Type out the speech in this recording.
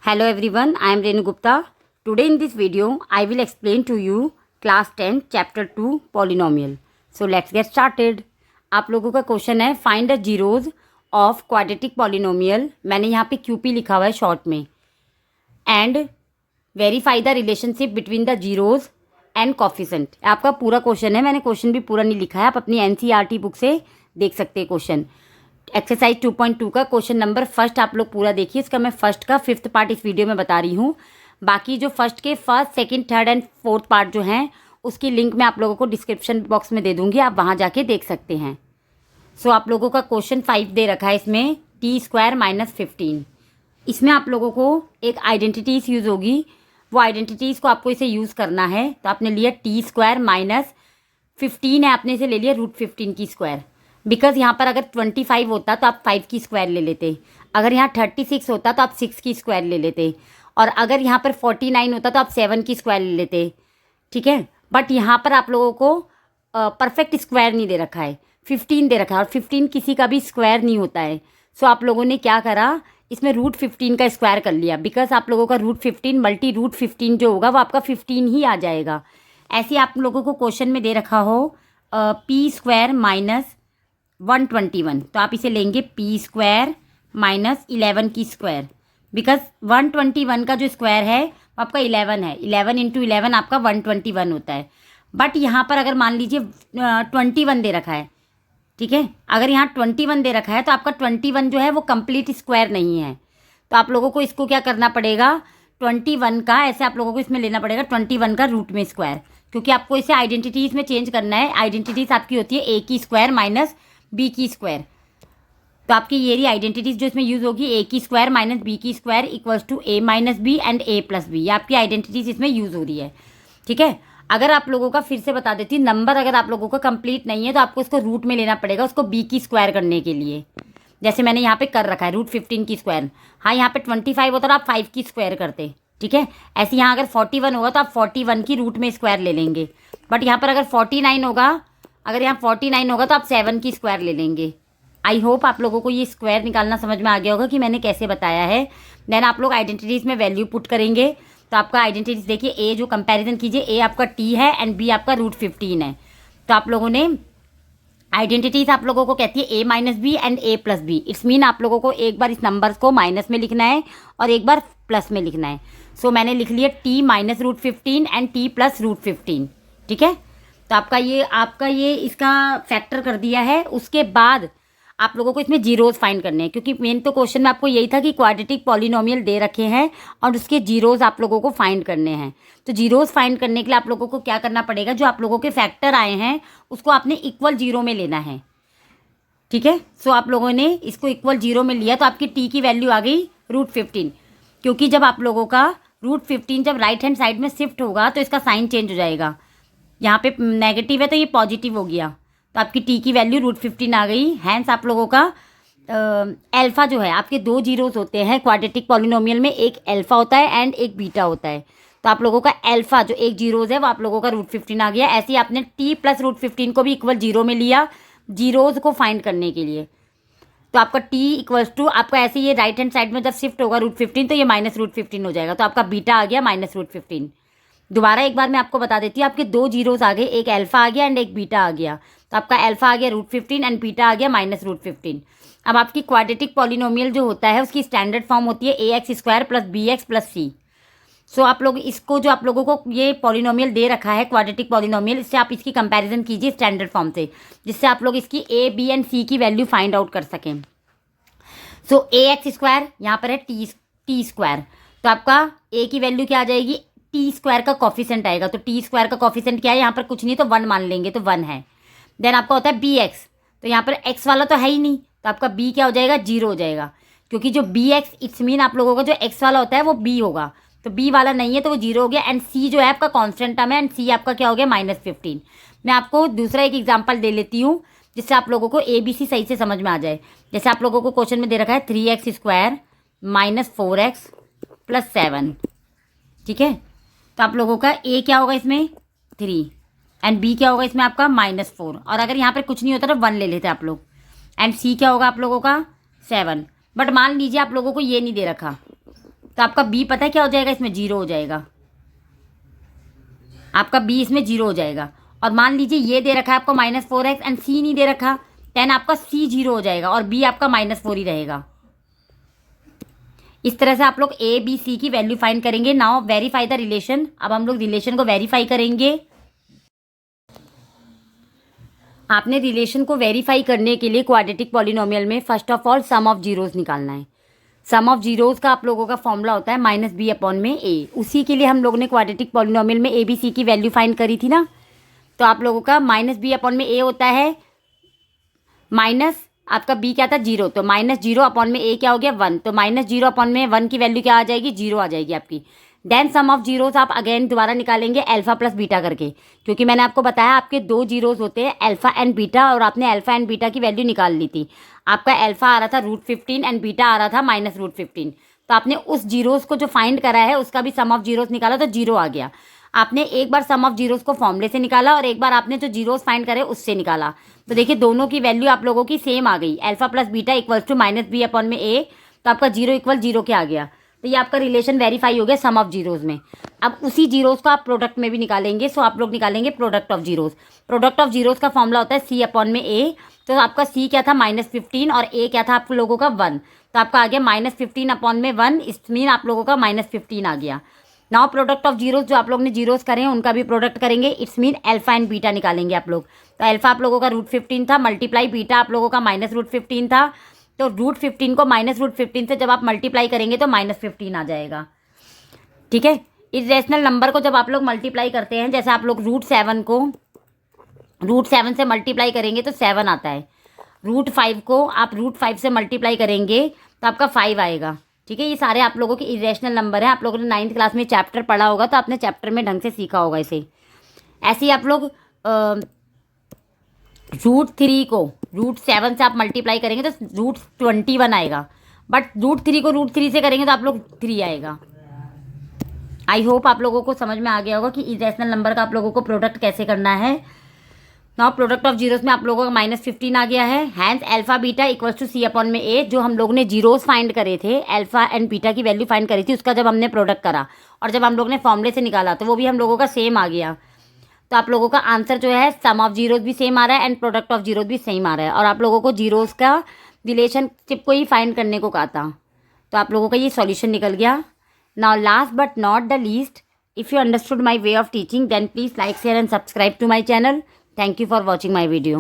Hello everyone, I am Renu Gupta. Today in this video, I will explain to you class 10 chapter 2 polynomial. So let's get started. आप लोगों का question है find the zeros of quadratic polynomial. मैंने यहाँ पे QP लिखा हुआ है शॉर्ट में. And verify the relationship between the zeros and coefficient. आपका पूरा क्वेश्चन है. मैंने क्वेश्चन भी पूरा नहीं लिखा है, आप अपनी NCERT बुक से देख सकते हैं क्वेश्चन. एक्सरसाइज 2.2 का क्वेश्चन नंबर फर्स्ट आप लोग पूरा देखिए. इसका मैं फर्स्ट का 5th पार्ट इस वीडियो में बता रही हूँ. बाकी जो फर्स्ट के first, second, third and fourth part जो हैं उसकी लिंक मैं आप लोगों को डिस्क्रिप्शन बॉक्स में दे दूँगी, आप वहाँ जाके देख सकते हैं. सो आप लोगों का क्वेश्चन 5 दे रखा है इसमें, t² - 15. इसमें आप लोगों को एक आइडेंटिटीज़ यूज़ होगी. वो आइडेंटिटीज़ को आपको इसे यूज़ करना है. तो आपने लिया t² - 15 है, आपने इसे ले लिया √15 की स्क्वायर. बिकॉज यहाँ पर अगर 25 होता तो आप 5 की स्क्वायर ले लेते. अगर यहाँ 36 होता तो आप 6 की स्क्वायर ले लेते. और अगर यहाँ पर 49 होता तो आप 7 की स्क्वायर ले लेते. ठीक है. बट यहाँ पर आप लोगों को परफेक्ट स्क्वायर नहीं दे रखा है, 15 दे रखा है. और 15 किसी का भी स्क्वायर नहीं होता है. सो आप लोगों ने क्या करा, इसमें √15 का स्क्वायर कर लिया. बिकॉज आप लोगों का √15 मल्टी √15 जो होगा वो आपका 15 ही आ जाएगा. ऐसे आप लोगों को क्वेश्चन में दे रखा हो p² - 121, तो आप इसे लेंगे p² - 11 की स्क्वायर. बिकॉज 121 का जो स्क्वायर है वो आपका 11 है. 11 × 11 आपका 121 होता है. बट यहाँ पर अगर मान लीजिए 21 दे रखा है, ठीक है, अगर यहाँ 21 दे रखा है तो आपका 21 जो है वो कंप्लीट स्क्वायर नहीं है. तो आप लोगों को इसको क्या करना पड़ेगा, 21 का ऐसे आप लोगों को इसमें लेना पड़ेगा 21 का रूट में स्क्वायर. क्योंकि आपको इसे आइडेंटिटीज़ में चेंज करना है. आइडेंटिटीज़ आपकी होती है a² - b की स्क्वायर. तो आपकी ये रही आइडेंटिटीज जो इसमें यूज़ होगी, a² - b की square equals to a - b and a + b. ये आपकी आइडेंटिटीज इसमें यूज़ हो रही है. ठीक है. अगर आप लोगों का फिर से बता देती, नंबर अगर आप लोगों का कंप्लीट नहीं है तो आपको उसको रूट में लेना पड़ेगा उसको b की स्क्वायर करने के लिए. जैसे मैंने यहाँ पे कर रखा है √15 की स्क्वायर. हाँ, यहाँ पे 25 होता तो आप 5 की स्क्वायर करते. ठीक है. ऐसे यहाँ अगर 41 होगा तो आप 41 की रूट में स्क्वायर ले लेंगे. बट यहाँ पर अगर 49 होगा, अगर यहाँ 49 होगा तो आप 7 की स्क्वायर ले लेंगे. आई होप आप लोगों को ये स्क्वायर निकालना समझ में आ गया होगा कि मैंने कैसे बताया है. देन आप लोग आइडेंटिटीज़ में वैल्यू पुट करेंगे. तो आपका आइडेंटिटीज़ देखिए, ए जो कंपैरिजन कीजिए, ए आपका t है एंड b आपका √15 है. तो आप लोगों ने आइडेंटिटीज़ आप लोगों को कहती है a - b and a + b. It's mean आप लोगों को एक बार इस नंबर्स को माइनस में लिखना है और एक बार प्लस में लिखना है. सो मैंने लिख लिया t - √15 एंड t + √15. ठीक है. तो आपका ये इसका फैक्टर कर दिया है. उसके बाद आप लोगों को इसमें जीरोज़ फाइंड करने हैं. क्योंकि मेन तो क्वेश्चन में आपको यही था कि क्वाड्रेटिक पॉलिनोमियल दे रखे हैं और उसके जीरोज़ आप लोगों को फाइंड करने हैं. तो जीरोज़ फाइंड करने के लिए आप लोगों को क्या करना पड़ेगा, जो आप लोगों के फैक्टर आए हैं उसको आपने इक्वल 0 में लेना है. ठीक है. सो आप लोगों ने इसको इक्वल 0 में लिया तो आपकी t की वैल्यू आ गई √15. क्योंकि जब आप लोगों का √15 जब राइट हैंड साइड में शिफ्ट होगा तो इसका साइन चेंज हो जाएगा. यहाँ पे नेगेटिव है तो ये पॉजिटिव हो गया. तो आपकी t की वैल्यू √15 आ गई. हैंस आप लोगों का अल्फ़ा जो है, आपके 2 जीरोज़ होते हैं क्वाड्रेटिक पॉलिनोमियल में, एक अल्फ़ा होता है एंड एक बीटा होता है. तो आप लोगों का अल्फ़ा जो एक जीरोज़ है वो आप लोगों का √15 आ गया. ऐसे ही आपने t + √15 को भी इक्वल 0 में लिया जीरोज़ को फाइंड करने के लिए. तो आपका t इक्वल्स टू आपका ऐसे ये राइट हैंड साइड में जब शिफ्ट होगा √15 तो ये -√15 हो जाएगा. तो आपका बीटा आ गया -√15. दोबारा एक बार मैं आपको बता देती हूँ, आपके 2 जीरोज़ आ गए, एक अल्फ़ा आ गया एंड एक बीटा आ गया. तो आपका अल्फ़ा आ गया √15 एंड बीटा आ गया -√15. अब आपकी क्वाड्रेटिक पॉलिनोमियल जो होता है उसकी स्टैंडर्ड फॉर्म होती है ax² + bx + c. सो आप लोग इसको, जो आप लोगों को ये पॉलिनोमियल दे रखा है क्वाड्रेटिक पॉलिनोमियल, इससे आप इसकी कंपैरिजन कीजिए स्टैंडर्ड फॉर्म से, जिससे आप लोग इसकी a, b एंड c की वैल्यू फाइंड आउट कर सकें. सो ax² यहाँ पर है t². तो आपका a की वैल्यू क्या आ जाएगी, t² का कॉफिशेंट आएगा. तो t² का कॉफिशेंट क्या है, यहाँ पर कुछ नहीं तो 1 मान लेंगे तो 1 है. देन आपका होता है bx. तो यहाँ पर x वाला तो है ही नहीं, तो आपका b क्या हो जाएगा, 0 हो जाएगा. क्योंकि जो bx इट्स मीन आप लोगों का जो x वाला होता है वो b होगा. तो b वाला नहीं है तो वो 0 हो गया. एंड c जो है आपका कॉन्स्टेंट टर्म है एंड c आपका क्या हो गया, -15. मैं आपको दूसरा एक एग्जाम्पल दे लेती हूँ जिससे आप लोगों को ABC सही से समझ में आ जाए. जैसे आप लोगों को क्वेश्चन में दे रखा है 3x² - 4x + 7. ठीक है. तो आप लोगों का a क्या होगा इसमें 3 एंड b क्या होगा इसमें आपका -4. और अगर यहाँ पर कुछ नहीं होता तो 1 ले लेते आप लोग. एंड c क्या होगा आप लोगों का 7. बट मान लीजिए आप लोगों को ये नहीं दे रखा, तो आपका बी पता है क्या हो जाएगा, इसमें 0 हो जाएगा, आपका बी इसमें 0 हो जाएगा। और मान लीजिए ये दे रखा है आपको -4x एंड सी नहीं दे रखा, देन आपका सी 0 हो जाएगा और बी आपका -4 ही रहेगा। इस तरह से आप लोग ए बी सी की वैल्यू फाइंड करेंगे। Now verify the relation. अब हम लोग रिलेशन को वेरीफाई करेंगे। आपने रिलेशन को वेरीफाई करने के लिए क्वाड्रेटिक पॉलिनोमियल में first of all sum of zeros निकालना है। सम ऑफ जीरोस का आप लोगों का फॉर्मूला होता है -b/a। उसी के लिए हम लोगों ने क्वाड्रेटिक पॉलिनोमियल में ए बी सी की वैल्यू फाइंड करी थी ना। तो आप लोगों का -b/a होता है माइनस आपका b क्या था 0, तो -0/a क्या हो गया 1, तो -0/1 की वैल्यू क्या आ जाएगी 0 आ जाएगी आपकी। देन सम ऑफ जीरोस आप अगेन दोबारा निकालेंगे अल्फा प्लस बीटा करके, क्योंकि मैंने आपको बताया आपके 2 जीरोस होते हैं अल्फा एंड बीटा, और आपने अल्फा एंड बीटा की वैल्यू निकाल ली थी। आपका अल्फा आ रहा था √15 एंड बीटा आ रहा था -√15। तो आपने उस जीरोस को जो फाइंड करा है उसका भी सम ऑफ जीरोस निकाला तो 0 आ गया। आपने एक बार सम ऑफ जीरोस को फॉर्मूले से निकाला और एक बार आपने जो जीरोस फाइंड करे उससे निकाला। तो देखिए दोनों की वैल्यू आप लोगों की सेम आ गई, alpha plus beta equals to -b/a। तो आपका 0 = 0 क्या आ गया। तो ये आपका रिलेशन वेरीफाई हो गया सम ऑफ जीरोस में। अब उसी जीरोस को आप प्रोडक्ट में भी निकालेंगे। सो आप लोग निकालेंगे product of zeros. Product of zeros का फॉर्मूला होता है c/a। तो आपका c क्या था -15 और a क्या था आप लोगों का 1। तो आपका आ गया -15/1, इसमें आप लोगों का -15 आ गया। नाउ प्रोडक्ट ऑफ जीरोस, जो आप लोग ने जीरोस करे हैं उनका भी प्रोडक्ट करेंगे। It's mean alpha and beta निकालेंगे आप लोग। तो अल्फा आप लोगों का √15 था, मल्टीप्लाई बीटा आप लोगों का -√15 था। तो √15 को -√15 से जब आप मल्टीप्लाई करेंगे तो -15 आ जाएगा। ठीक है। इरेशनल नंबर को जब आप लोग मल्टीप्लाई करते हैं, जैसे आप लोग √7 को √7 से मल्टीप्लाई करेंगे तो 7 आता है। √5 को आप √5 से मल्टीप्लाई करेंगे तो आपका 5 आएगा। ठीक है। ये सारे आप लोगों के इरेशनल नंबर हैं। आप लोगों ने 9th क्लास में चैप्टर पढ़ा होगा तो आपने चैप्टर में ढंग से सीखा होगा इसे। ऐसे ही आप लोग √3 को √7 से आप मल्टीप्लाई करेंगे तो √21 आएगा, बट √3 को √3 से करेंगे तो आप लोग 3 आएगा। आई होप आप लोगों को समझ में आ गया होगा कि इरेशनल नंबर का आप लोगों को प्रोडक्ट कैसे करना है। नाउ प्रोडक्ट ऑफ जीरोस में आप लोगों का -15 आ गया है। Hence alpha beta equals to c/a। जो हम लोग ने जीरोस फाइंड करे थे, अल्फा एंड बीटा की वैल्यू फाइंड करी थी, उसका जब हमने प्रोडक्ट करा और जब हम लोग ने फॉर्मूले से निकाला तो वो भी हम लोगों का सेम आ गया। तो आप लोगों का आंसर जो है सम ऑफ जीरोस भी सेम आ रहा है एंड प्रोडक्ट ऑफ जीरोस भी सेम आ रहा है। और आप लोगों को जीरोस का रिलेशनशिप को ही फाइंड करने को कहा था। तो आप लोगों का ये सॉल्यूशन निकल गया। Now last but not the least, if you understood my way of teaching then please like share and subscribe to my channel. Thank you for watching my video.